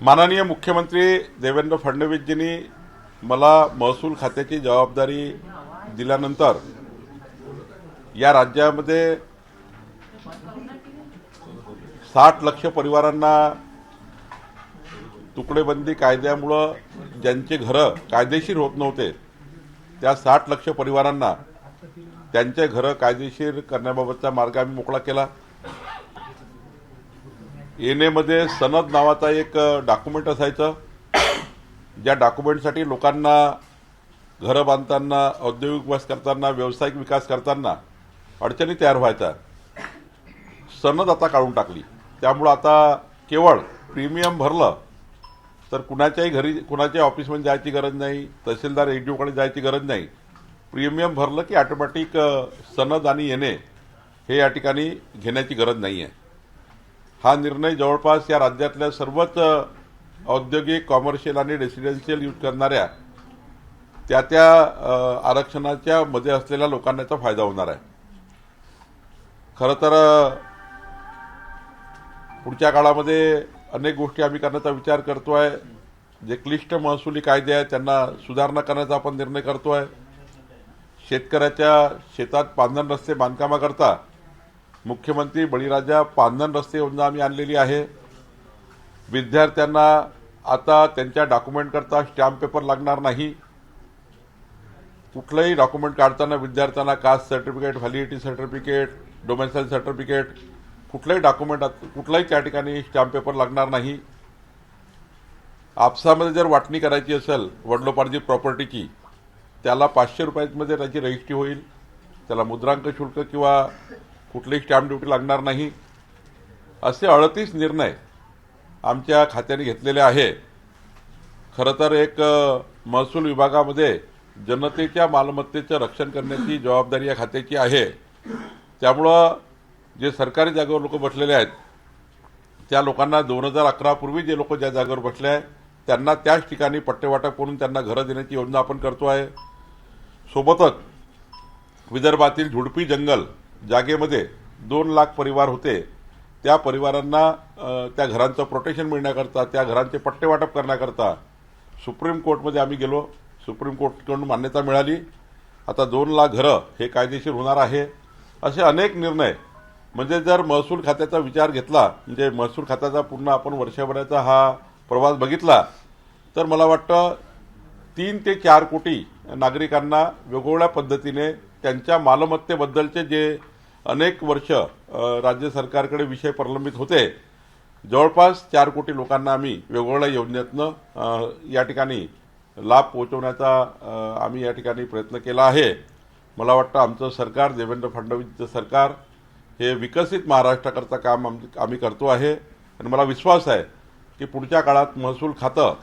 माननीय मुख्यमंत्री देवेंद्र फडणवीसजींनी मला महसूल खात्याची जबाबदारी दिल्यानंतर या राज्यामध्ये 60 लाख परिवारांना तुकडेबंदी कायद्यामुळे ज्यांचे घरं कायदेशीर होत नव्हते त्या 60 लाख परिवारांना त्यांचे घरं कायदेशीर करण्याबाबतचा मार्ग आम्ही मोकळा केला। एनएमध्ये सनद नावाचा एक डॉक्युमेंट असायचं, ज्या डॉक्युमेंटसाठी लोकांना घरं बांधताना, औद्योगिक विकास करताना, व्यावसायिक विकास करताना अडचणी तयार व्हायच्या। सनद आता काढून टाकली, त्यामुळे आता केवळ प्रीमियम भरलं तर कुणाच्याही घरी कुणाच्या ऑफिसमध्ये जायची गरज नाही, तहसीलदार एडीओकडे जायची गरज नाही। प्रीमियम भरलं की ऑटोमॅटिक सनद आणि एनए हे या ठिकाणी घेण्याची गरज नाही आहे। हा निर्णय जवळपास या राज्यातल्या सर्वच औद्योगिक, कॉमर्शियल आणि रेसिडेन्शियल यूज करणाऱ्या त्या आरक्षणाच्या मध्ये असलेल्या लोकांना याचा फायदा होणार आहे। खरं तर पुढच्या काळामध्ये अनेक गोष्टी आम्ही करण्याचा विचार करतोय। जे क्लिष्ट महसुली कायदे आहेत त्यांना सुधारणा करण्याचा आपण निर्णय करतोय। शेतकऱ्याच्या शेतात पांधन रस्ते बांधकामाकरता मुख्यमंत्री बळीराजा पांधन रस्ते योजना आम्ही आणलेली आहे। विद्यार्थ्यांना आता त्यांच्या डॉक्युमेंट करता स्टॅम्प पेपर लागणार नाही। कुठलंही डॉक्युमेंट काढताना विद्यार्थ्यांना caste certificate, validity certificate, domicile certificate कुठलंही डॉक्युमेंट कुठलाही त्या ठिकाणी स्टॅम्प पेपर लागणार नाही। आपसामध्ये जर वाटणी करायची असेल वडिलोपार्जित प्रॉपर्टीची, त्याला 500 रुपयांमध्ये त्याची रजिस्ट्री होईल। त्याला मुद्रांक शुल्क किंवा कुठलीही स्टॅम्प ड्युटी लागणार नाही। असे 38 निर्णय आमच्या खात्याने घेतलेले आहे। खरं तर एक महसूल विभागामध्ये जनतेच्या मालमत्तेचं रक्षण करण्याची जबाबदारी या खात्याची आहे। त्यामुळं जे सरकारी जागेवर लोक बसलेले आहेत त्या लोकांना 2011 पूर्वी जे लोक ज्या जागेवर बसले आहेत त्यांना त्याच ठिकाणी पट्टेवाटप करून त्यांना घरं देण्याची योजना आपण करतो आहे। सोबतच विदर्भातील झुडपी जंगल जागेमध्ये 2 लाख परिवार होते, त्या परिवारांना त्या घरांचं प्रोटेक्शन मिळण्याकरता, त्या घरांचे पट्टेवाटप करण्याकरता सुप्रीम कोर्टमध्ये आम्ही गेलो। सुप्रीम कोर्टकडून मान्यता मिळाली। आता 2 लाख घरं हे कायदेशीर होणार आहे। असे अनेक निर्णय म्हणजे जर महसूल खात्याचा विचार घेतला, म्हणजे महसूल खात्याचा पूर्ण आपण वर्षभराचा हा प्रवास बघितला तर मला वाटतं 3 ते 4 कोटी नागरिकांना वेगवेगळ्या पद्धतीने त्यांच्या मालमत्तेबद्दलचे जे अनेक वर्ष राज्य सरकारकडे विषय प्रलंबित होते, जवळपास 4 कोटी लोकांना आम्ही वेगवेगळ्या योजनेतनं या ठिकाणी लाभ पोहोचवण्याचा आम्ही या ठिकाणी प्रयत्न केला आहे। मला वाटतं आमचं सरकार, देवेंद्र फडणवीसचं सरकार हे विकसित महाराष्ट्राकरता काम आम्ही करतो आहे आणि मला विश्वास आहे की पुढच्या काळात महसूल खातं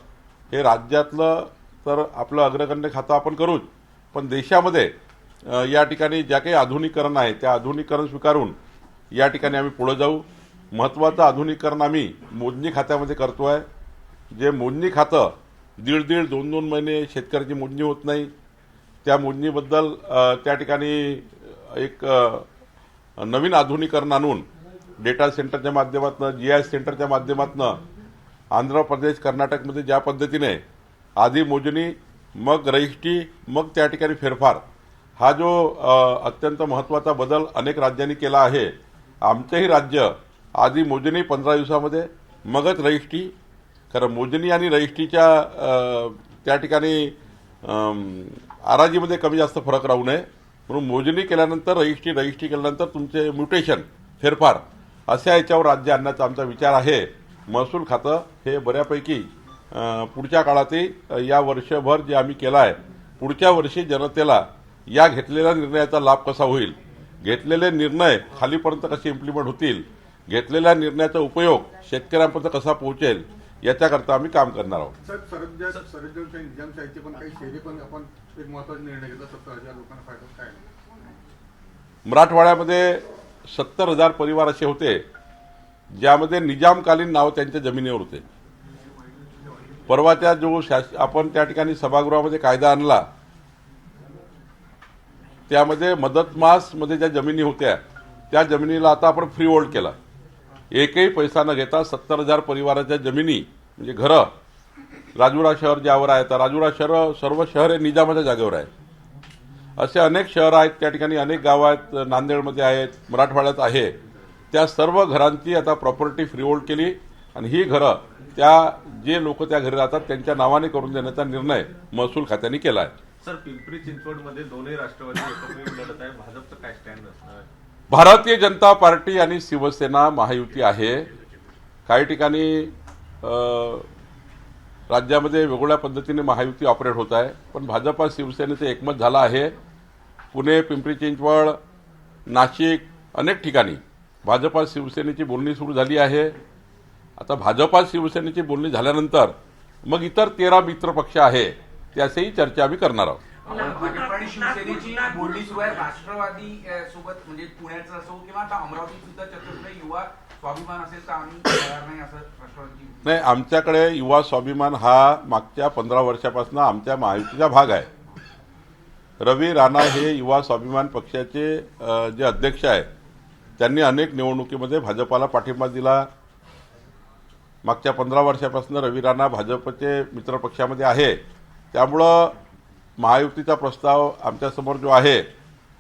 हे राज्यातलं तर आपलं अग्रगण्य खातं आपण करूच, पण देशामध्ये या ठिकाणी ज्या काही आधुनिकीकरण आहे त्या आधुनिकीकरण स्वीकारून या ठिकाणी आम्ही पुढे जाऊ। महत्त्वाचं आधुनिकीकरण आम्ही मोजणी खात्यामध्ये करतो आहे। जे मोजणी खातं 1.5 2 महिने शेतकऱ्याची मोजणी होत नाही, त्या मोजणीबद्दल त्या ठिकाणी एक नवीन आधुनिकीकरण आणून डेटा सेंटरच्या माध्यमातून, GIS सेंटरच्या माध्यमातून आंध्र प्रदेश, कर्नाटकमध्ये ज्या पद्धतीने आधी मोजणी मग रजिस्ट्री मग त्या ठिकाणी फेरफार, हा जो अत्यंत महत्त्वाचा बदल अनेक राज्यांनी केला आहे। आमचंही राज्य आधी मोजणी 15 दिवसामध्ये मगच रजिस्ट्री। खरं मोजणी आणि रजिस्ट्रीच्या त्या ठिकाणी आराजीमध्ये कमी जास्त फरक राहू नये म्हणून मोजणी केल्यानंतर रजिस्ट्री केल्यानंतर तुमचे म्युटेशन, फेरफार अशा याच्यावर राज्य आणण्याचा आमचा विचार आहे। महसूल खातं हे बऱ्यापैकी पुढच्या काळातही या वर्षभर जे आम्ही केला आहे, पुढच्या वर्षी जनतेला या घेतलेल्या निर्णयाचा लाभ कसा होईल, घेतलेले निर्णय खालीपर्यंत कसे इम्प्लिमेंट होतील, घेतलेल्या निर्णयाचा उपयोग शेतकऱ्यांपर्यंत कसा पोहोचेल याच्याकरता आम्ही काम करणार आहोत। निजामशाहीचे पण काही शेरे पण आपण एक महत्त्वाचा निर्णय घेतला, 70,000 लोकांना फायदा काय? मराठवाड्यामध्ये 70,000 परिवार असे होते ज्यामध्ये निजामकालीन नाव त्यांच्या जमिनीवर होते। परवाच्या जो आपण त्या ठिकाणी सभागृहामध्ये कायदा आणला त्यामध्ये मदतमासमध्ये ज्या जमिनी होत्या त्या जमिनीला आता आपण फ्री होल्ड केला। एकही पैसा न घेता 70,000 परिवाराच्या जमिनी म्हणजे घरं, राजुरा शहर ज्यावर आहे तर राजुरा शहर सर्व शहर हे निजामाच्या जागेवर आहे. असे अनेक शहरं आहेत, त्या ठिकाणी अनेक गावं आहेत, नांदेडमध्ये आहेत, मराठवाड्यात आहे. त्या सर्व घरांची आता प्रॉपर्टी फ्रीहोल्ड केली आणि ही घरं त्या जे लोक त्या घरी राहतात त्यांच्या नावाने करून देण्याचा निर्णय महसूल खात्याने केला आहे. सर, पिंपरी चिंचवडमध्ये दोन्ही राष्ट्रवादी एकत्र लढत आहे. भाजपचं काय स्टँड असणार आहे? भारतीय जनता पार्टी आणि शिवसेना महायुती आहे. काही ठिकाणी राज्यामध्ये वेगवेगळ्या पद्धतीने महायुती ऑपरेट होत आहे, पण भाजपा शिवसेनेचं एकमत झालं आहे. पुणे, पिंपरी चिंचवड, नाशिक अनेक ठिकाणी भाजपा शिवसेनेची बोलणी सुरू झाली आहे. आता भाजपा शिवसेनेची बोलणी झाल्यानंतर मग इतर 13 मित्र पक्ष आहे त्याचीही चर्चा आम्ही करणार आहोत. भाजप आणि शिवसेनेची बोलणी सुरू आहे. राष्ट्रवादी सोबत म्हणजे पुण्याचं असो किंवा आता अमरावती सुद्धा चर्चा युवा स्वाभिमान असेल तर आम्ही तयार नाही असं राष्ट्रवादी. नाही, आमच्याकडे युवा स्वाभिमान हा मागच्या 15 वर्षापासून आमच्या महायुतीचा भाग आहे. रवी राणा हे युवा स्वाभिमान पक्षाचे जे अध्यक्ष आहेत त्यांनी अनेक निवडणुकीमध्ये भाजपाला पाठिंबा दिला. मागच्या 15 वर्षापासून रवी राणा भाजपचे मित्रपक्षामध्ये आहे. त्यामुळं महायुतीचा प्रस्ताव आमच्यासमोर जो आहे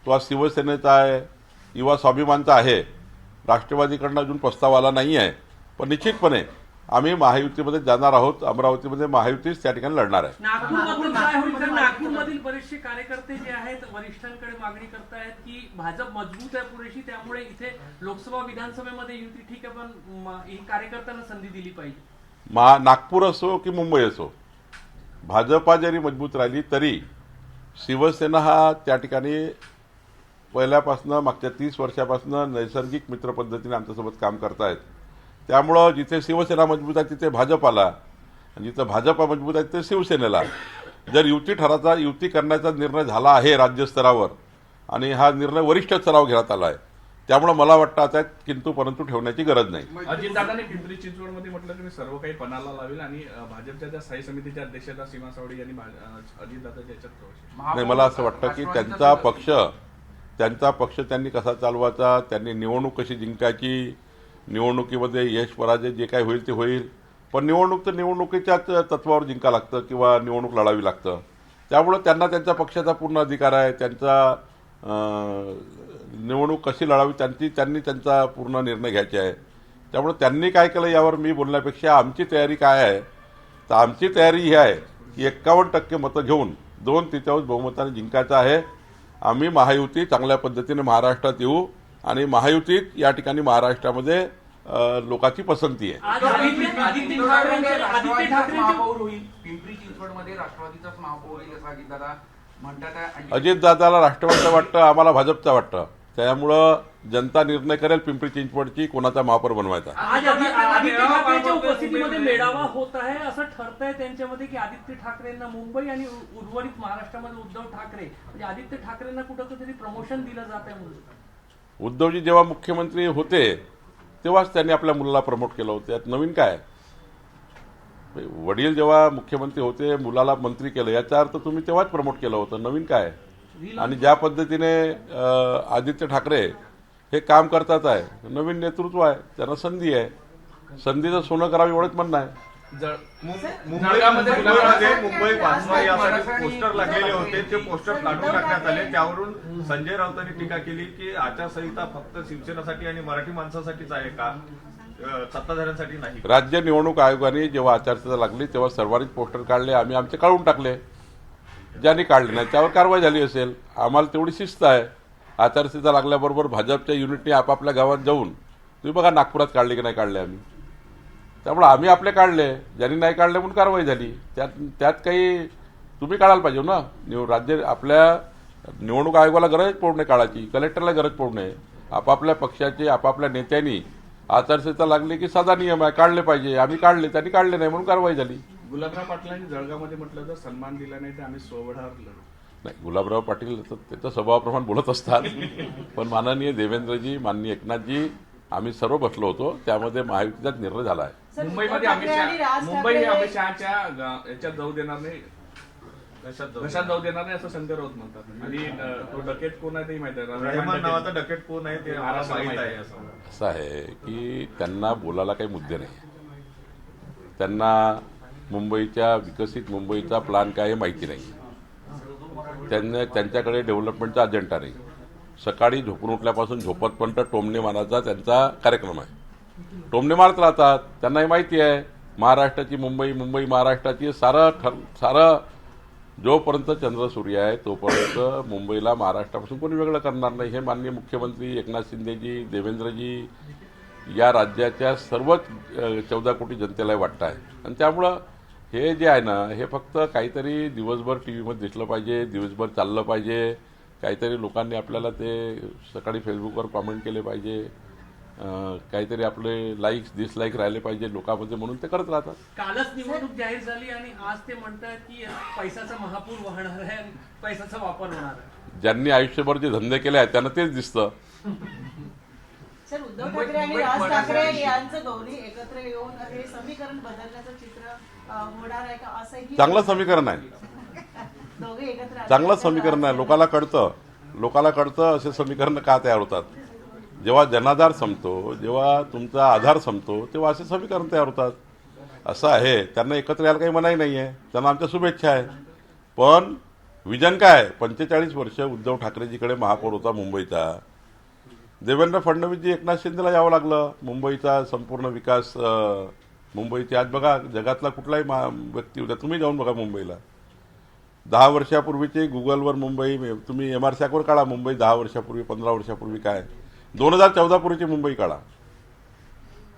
तो आज शिवसेनेचा आहे, युवा स्वाभिमानचा आहे. राष्ट्रवादीकडनं अजून प्रस्ताव आला नाही आहे, पण निश्चितपणे आम्ही महायुतीमध्ये जाणार आहोत. अमरावतीमध्ये महायुतीच त्या ठिकाणी लढणार आहे. नागपूरमधील बरेचसे कार्यकर्ते जे आहेत वरिष्ठांकडे मागणी करतायत की भाजप मजबूत आहे पुरेशी, त्यामुळे इथे लोकसभा विधानसभेमध्ये युती ठीक आहे, पण कार्यकर्त्यांना संधी दिली पाहिजे. नागपूर असो की मुंबई असो, भाजपा जरी मजबूत राहिली तरी शिवसेना हा त्या ठिकाणी पहिल्यापासून मागच्या 30 वर्षापासून नैसर्गिक मित्र पद्धतीने आमच्यासोबत काम करतायत. त्यामुळं जिथे शिवसेना मजबूत आहे तिथे भाजपाला, आणि जिथं भाजपा मजबूत आहे तिथे शिवसेनेला. जर युती करण्याचा निर्णय झाला आहे राज्यस्तरावर आणि हा निर्णय वरिष्ठ स्तरावर घेण्यात आला आहे, त्यामुळे मला वाटतं आता किंतु परंतु ठेवण्याची गरज नाही. अजितदादांनी पिंपरी चिंचवडमध्ये म्हटलं की मी सर्व काही पणाला लावेल आणि भाजपच्या त्या स्थायी समितीच्या अध्यक्षता सीमा सावडी यांनी अजितदादाच्या याच्यात प्रवेश. नाही, मला असं वाटतं की त्यांचा पक्ष त्यांनी कसा चालवायचा, त्यांनी निवडणूक कशी जिंकायची, निवडणुकीमध्ये यश पराजय जे काय होईल ते होईल, पण निवडणूक तर निवडणुकीच्याच तत्वावर जिंका लागतं किंवा निवडणूक लढावी लागतं. त्यामुळं त्यांना त्यांच्या पक्षाचा पूर्ण अधिकार आहे. त्यांचा निवडणूक कशी लढावी त्यांनी त्यांचा पूर्ण निर्णय घ्यायचे आहे. त्यामुळे त्यांनी काय केलं यावर मी बोलण्यापेक्षा आमची तयारी काय आहे, तर आमची तयारी ही आहे की 51% मतं घेऊन 2/3 बहुमताने जिंकायचं आहे. आम्ही महायुती चांगल्या पद्धतीने महाराष्ट्रात येऊ आणि महायुतीत या ठिकाणी महाराष्ट्रामध्ये लोकांची पसंती आहे. पिंपरी चिंचवडमध्ये राष्ट्रवादीचाच महापौर होईल असं अजितदादा म्हणतात. अजितदादाला राष्ट्रवादीचं वाटतं, आम्हाला भाजपचं वाटतं. त्यामुळं जनता निर्णय करेल पिंपरी चिंचवडची कोणाचा महापौर बनवायचा. आज आदित्य ठाकरेंच्या उपस्थितीमध्ये मेळावा होत आहे असं ठरतंय त्यांच्यामध्ये की आदित्य ठाकरेंना मुंबई आणि उर्वरित महाराष्ट्रामध्ये उद्धव ठाकरे म्हणजे आदित्य ठाकरेंना कुठंतरी प्रमोशन दिलं जात आहे म्हणून. उद्धवजी जेव्हा मुख्यमंत्री होते तेव्हाच त्यांनी आपल्या मुलाला प्रमोट केलं होतं. यात नवीन काय? वडील जेव्हा मुख्यमंत्री होते मुलाला मंत्री केलं, याचा अर्थ तुम्ही तेव्हाच प्रमोट केलं होतं. नवीन काय? आणि ज्या पद्धतीने आदित्य ठाकरे हे काम करतात आहे, नवीन नेतृत्व आहे, त्यांना संधी आहे. संधीचं सोनं करावं एवढंच म्हणणं आहे. मुंबई भाजपा यासाठी पोस्टर लागलेले होते, ते पोस्टर काढून टाकण्यात आले. त्यावरून संजय राऊतांनी टीका केली की आचारसंहिता फक्त शिवसेनेसाठी आणि मराठी माणसासाठीच आहे का, सत्ताधाऱ्यांसाठी नाही. राज्य निवडणूक आयोगाने जेव्हा आचारसंहिता लागली तेव्हा सर्वांनीच पोस्टर काढले, आम्ही आमचे काढून टाकले. ज्यांनी काढले नाही त्यावर कारवाई झाली असेल. आम्हाला तेवढी शिस्त आहे. आचारसंहिता लागल्याबरोबर भाजपच्या युनिटने आपापल्या गावात जाऊन तुम्ही बघा नागपुरात काढले की नाही काढले आम्ही. त्यामुळे आम्ही आपले काढले, ज्यांनी नाही काढले म्हणून कारवाई झाली. त्यात काही तुम्ही काढायला पाहिजे ना. राज्य आपल्या निवडणूक आयोगाला गरज पडू नये काढायची, कलेक्टरला गरज पडू नये. आपापल्या पक्षाचे आपापल्या नेत्यांनी आचारसंहिता लागली की साधा नियम आहे, काढले पाहिजे. आम्ही काढले, त्यांनी काढले नाही म्हणून कारवाई झाली. गुलाबराव पाटलांनी जळगावमध्ये म्हटलं तर सन्मान दिला नाही तर आम्ही स्वबळावर लढू. नाही, गुलाबराव पाटील त्याचं स्वभावाप्रमाणे बोलत असतात, पण माननीय देवेंद्रजी, माननीय एकनाथजी, आम्ही सर्व बसलो होतो. त्यामध्ये महायुतीचाच निर्णय झाला आहे. मुंबई हे अमित शहाच्या याच्यात जाऊ देणार नाही, घशात जाऊ देणार नाही असं शंकर राऊत म्हणतात. आणि तो डकेट कोण आहे तेही माहिती आहे. रहमान नावाचा डकेट कोण आहे ते आम्हाला माहित आहे. असं आहे की त्यांना बोलायला काही मुद्दे नाही. त्यांना मुंबईच्या विकसित मुंबईचा प्लॅन काय हे माहिती नाही. त्यांच्याकडे डेव्हलपमेंटचा अजेंडा नाही. सकाळी झोपून उठल्यापासून झोपतपर्यंत टोमणे मारायचा त्यांचा कार्यक्रम आहे. टोमणे मारत राहतात. त्यांनाही माहिती आहे महाराष्ट्राची मुंबई, मुंबई महाराष्ट्राची. सारं जोपर्यंत चंद्र सूर्य आहे तोपर्यंत मुंबईला महाराष्ट्रापासून कोणी वेगळं करणार नाही हे माननीय मुख्यमंत्री एकनाथ शिंदेजी, देवेंद्रजी, या राज्याच्या सर्वच 14 कोटी जनतेला वाटतं आहे. आणि त्यामुळं हे जे आहे ना हे फक्त काहीतरी दिवसभर टी व्हीमध्ये दिसलं पाहिजे, दिवसभर चाललं पाहिजे, काहीतरी लोकांनी आपल्याला ते सकाळी फेसबुकवर कॉमेंट केले पाहिजे, काहीतरी आपले लाईक्स डिसलाईक राहिले पाहिजे लोकांमध्ये, म्हणून ते करत राहतात. कालच निवडणूक जाहीर झाली आणि आज ते म्हणतात की पैशाचा महापूर वाहणार आहे आणि पैशाचा वापर होणार आहे. ज्यांनी आयुष्यभर जे धंदे केले आहेत त्यांना तेच दिसतं. सर, उद्धव ठाकरे आणि राज ठाकरे यांचं दोन्ही एकत्र येऊन हे समीकरण बदलण्याचं चित्र होणार आहे का असंही चांगलं समीकरण आहे. दोघे एकत्र चांगलं समीकरण आहे. लोकाला कळतं असे समीकरण का तयार होतात. जेव्हा जनाधार संपतो, जेव्हा तुमचा आधार संपतो, तेव्हा असे समीकरण तयार होतात. असं आहे. त्यांना एकत्र यायला काही मनाई नाही आहे. त्यांना आमच्या शुभेच्छा आहे. पण विजन काय? 45 वर्ष उद्धव ठाकरेजीकडे महापौर होता मुंबईचा. देवेंद्र फडणवीसजी एकनाथ शिंदेला यावं लागलं. मुंबईचा संपूर्ण विकास, मुंबईची आज बघा जगातला कुठलाही व्यक्ती होता, तुम्ही जाऊन बघा मुंबईला. 10 वर्षापूर्वीचे गुगलवर मुंबई, तुम्ही MRSAC वर काढा मुंबई 10 वर्षापूर्वी, 15 वर्षापूर्वी काय, 2014 पूर्वीची मुंबई काढा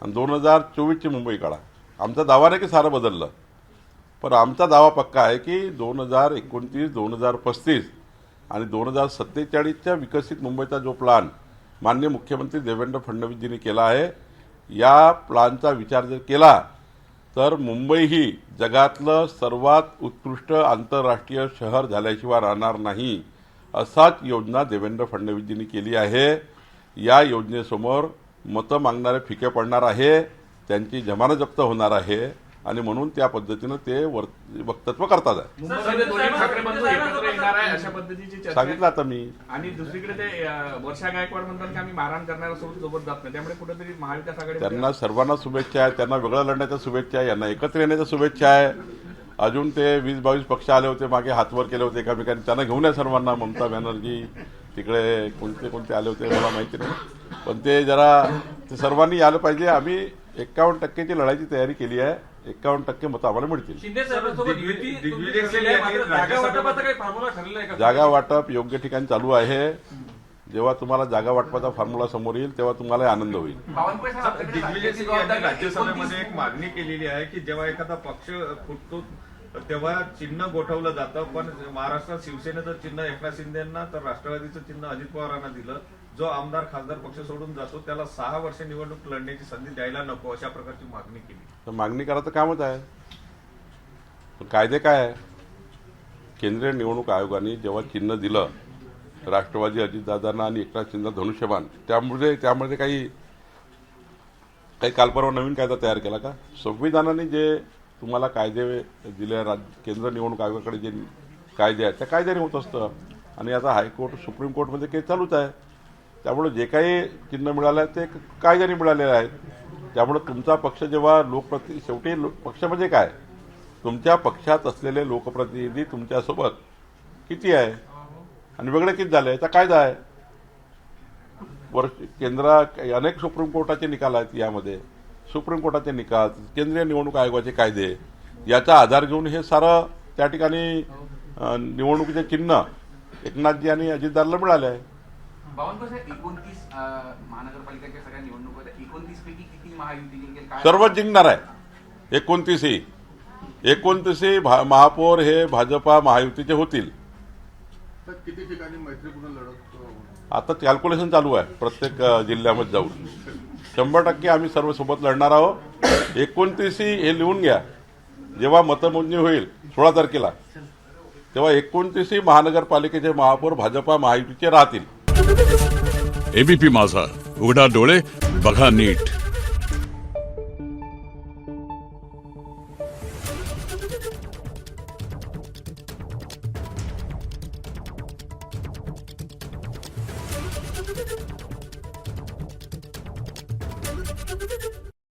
आणि 2024ची मुंबई काढा. आमचा दावा नाही की सारं बदललं, पण आमचा दावा पक्का आहे की 2029, 2035 आणि 2047च्या विकसित मुंबईचा जो प्लॅन माननीय मुख्यमंत्री देवेंद्र फडणवीसजींनी केला आहे, या प्लॅनचा विचार जर केला तर मुंबई ही जगातलं सर्वात उत्कृष्ट आंतरराष्ट्रीय शहर झाल्याशिवाय राहणार नाही. असाच योजना देवेंद्र फडणवीसजींनी केली आहे. या योजनेसमोर मतं मागणारे फिके पडणार आहे, त्यांची जमानत जप्त होणार आहे आणि म्हणून त्या पद्धतीनं ते वक्तव्य करतात आहे. मुंबईमध्ये दोन्ही ठाकरे बंधू एकत्र येणार आहे अशा पद्धतीची चर्चा सांगितलं आता मी. आणि दुसरीकडे ते वर्षा गायकवाड म्हणतात की आम्ही मारहाण करणाऱ्यासोबत जात नाही, त्यामुळे कुठेतरी महाविकास आघाडी त्यांना सर्वांना शुभेच्छा आहे. त्यांना वेगळं लढण्याच्या शुभेच्छा आहे, यांना एकत्र येण्याच्या शुभेच्छा आहे. अजून ते 20-22 पक्ष आले होते मागे, हातवर केले होते एकामेकांनी, त्यांना घेऊन या सर्वांना. ममता बॅनर्जी तिकडे कोणते आले होते मला माहिती नाही, पण ते जरा सर्वांनी आलं पाहिजे. आम्ही 51% लढाईची तयारी केली आहे. 51% मतं आम्हाला मिळतील. शिंदे साहेबांसोबत युती तुम्ही दिग्विजय केलेली आहे, यांनी मात्र जागा राज्यसभेमध्ये- वाटपाचा काही फॉर्म्युला ठरलेला आहे का? जागा वाटप योग्य ठिकाणी चालू आहे. जेव्हा तुम्हाला जागा वाटपाचा फॉर्म्युला समोर येईल तेव्हा तुम्हाला आनंद होईल. बावनकुळे साहेब, आपल्याकडे दिग्विजय राज्याची सिंग यांनी जबाबदारी राज्यसभेमध्ये एक मागणी केलेली आहे की जेव्हा एखादा पक्ष फुटतो तेव्हा चिन्ह गोठवलं जातं, पण महाराष्ट्रात शिवसेनेचं चिन्ह एकनाथ शिंदेंना तर राष्ट्रवादीचं चिन्ह अजित पवारांना दिलं. जो आमदार खासदार पक्ष सोडून जातो त्याला 6 वर्ष निवडणूक लढण्याची संधी द्यायला नको, अशा प्रकारची मागणी केली. तर मागणी करायचं कामच आहे. पण कायदे काय आहे? केंद्रीय निवडणूक आयोगाने जेव्हा चिन्ह दिलं राष्ट्रवादी अजितदादांना आणि एकनाथ शिंदे धनुष्यबाण, त्यामध्ये काही कालपरवा नवीन कायदा तयार केला का? संविधानाने जे तुम्हाला कायदे दिले, केंद्र निवडणूक आयोगाकडे जे कायदे आहेत त्या कायद्याने होत असतं. आणि आता हायकोर्ट, सुप्रीम कोर्टमध्ये केस चालूच आहे. त्यामुळे जे काही चिन्ह मिळालं आहे ते कायद्याने मिळालेलं आहे. त्यामुळे तुमचा पक्ष जेव्हा शेवटी पक्ष म्हणजे काय? तुमच्या पक्षात असलेले लोकप्रतिनिधी तुमच्यासोबत किती आहे आणि वेगळे किती झाले याचा कायदा आहे. अनेक सुप्रीम कोर्टाचे निकाल आहेत. यामध्ये सुप्रीम कोर्टाचे निकाल, केंद्रीय निवडणूक आयोगाचे कायदे याचा आधार घेऊन हे सारं त्या ठिकाणी निवडणुकीचे चिन्ह एकनाथजी आणि अजितदारला मिळाले आहे. बावनकुळे साहेब, 29 महानगरपालिकेच्या सगळ्या निवडणुका होत्या. 29 पैकी किती महायुती जिंकेल? काय सर्वच जिंकणार आहे. 29 महापौर हे भाजपा महायुतीचे होतील. तर किती ठिकाणी मैत्रीपूर्ण लढत आता कॅल्क्युलेशन चालू आहे प्रत्येक जिल्ह्यामध्ये जाऊन. 100% आम्ही सर्व सोबत लढणार आहोत. 29 हे लिहून घ्या. जेव्हा मतमोजणी होईल 16 तारखेला तेव्हा 29 महानगरपालिकेचे महापौर भाजपा महायुतीचे राहतील. एबीपी माझा, उघडा डोळे बघा नीट.